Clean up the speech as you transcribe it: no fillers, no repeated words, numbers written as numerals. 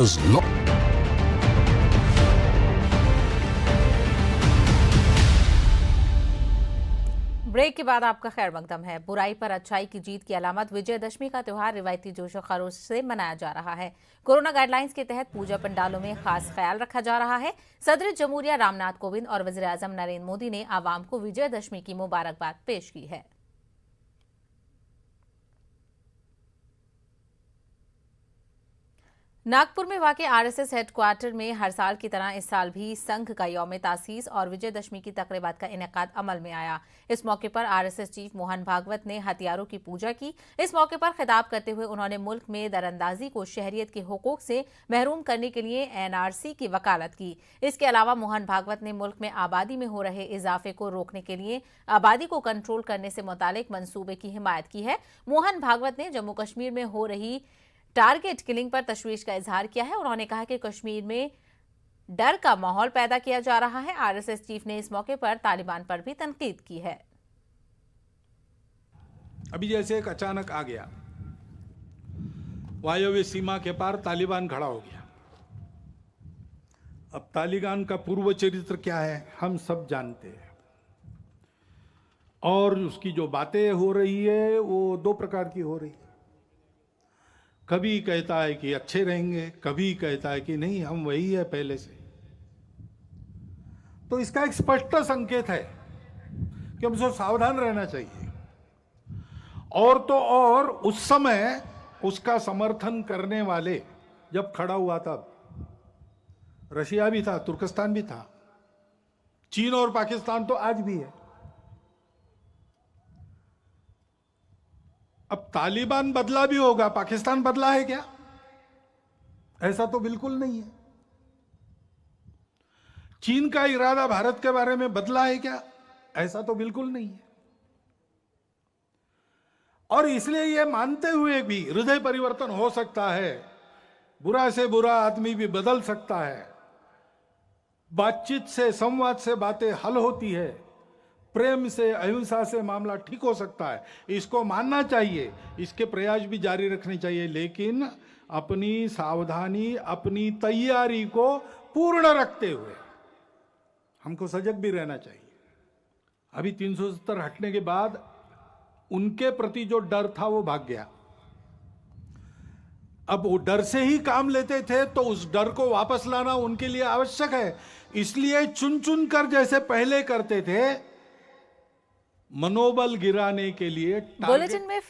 Break के बाद आपका खैर मकदम है। बुराई पर अच्छाई की जीत की अलामत विजयदशमी का त्योहार रिवायती जोश और खरोश से मनाया जा रहा है। कोरोना गाइडलाइंस के तहत पूजा पंडालों में खास ख्याल रखा जा रहा है। सदर जमहूरिया रामनाथ कोविंद और वज़ीर आज़म नरेंद्र मोदी ने आवाम को विजयदशमी की मुबारकबाद पेश की है। नागपुर में वाक़ आरएसएस हेडक्वार्टर में हर साल की तरह इस साल भी संघ का यौम तासीस और विजयदशमी की तकरीबात का इनेकाद अमल में आया। इस मौके पर आरएसएस चीफ मोहन भागवत ने हथियारों की पूजा की। इस मौके पर खिताब करते हुए उन्होंने मुल्क में दरअंदाजी को शहरियत के हुकूक से महरूम करने के लिए एनआरसी की वकालत की। इसके अलावा मोहन भागवत ने मुल्क में आबादी में हो रहे इजाफे को रोकने के लिए आबादी को कंट्रोल करने से मुतालिक मंसूबे की हिमायत की है। मोहन भागवत ने जम्मू कश्मीर में हो रही टारगेट किलिंग पर तशवीश का इजहार किया है। उन्होंने कहा कि कश्मीर में डर का माहौल पैदा किया जा रहा है। आरएसएस चीफ ने इस मौके पर तालिबान पर भी तनकीद की है। अभी जैसे एक अचानक आ गया, वायव्य सीमा के पार तालिबान खड़ा हो गया। अब तालिबान का पूर्व चरित्र क्या है हम सब जानते हैं, और उसकी जो बातें हो रही है वो दो प्रकार की हो रही है। कभी कहता है कि अच्छे रहेंगे, कभी कहता है कि नहीं हम वही है पहले से। तो इसका एक स्पष्ट संकेत है कि हमसे सावधान रहना चाहिए। और तो और उस समय उसका समर्थन करने वाले जब खड़ा हुआ तब रशिया भी था, तुर्कस्तान भी था, चीन और पाकिस्तान तो आज भी है। अब तालिबान बदला भी होगा, पाकिस्तान बदला है क्या? ऐसा तो बिल्कुल नहीं है। चीन का इरादा भारत के बारे में बदला है क्या? ऐसा तो बिल्कुल नहीं है। और इसलिए यह मानते हुए भी हृदय परिवर्तन हो सकता है, बुरा से बुरा आदमी भी बदल सकता है, बातचीत से संवाद से बातें हल होती है, प्रेम से अहिंसा से मामला ठीक हो सकता है, इसको मानना चाहिए, इसके प्रयास भी जारी रखने चाहिए। लेकिन अपनी सावधानी, अपनी तैयारी को पूर्ण रखते हुए हमको सजग भी रहना चाहिए। अभी 370 हटने के बाद उनके प्रति जो डर था वो भाग गया। अब वो डर से ही काम लेते थे, तो उस डर को वापस लाना उनके लिए आवश्यक है। इसलिए चुन चुन कर जैसे पहले करते थे, मनोबल गिराने के लिए बुलेटिन में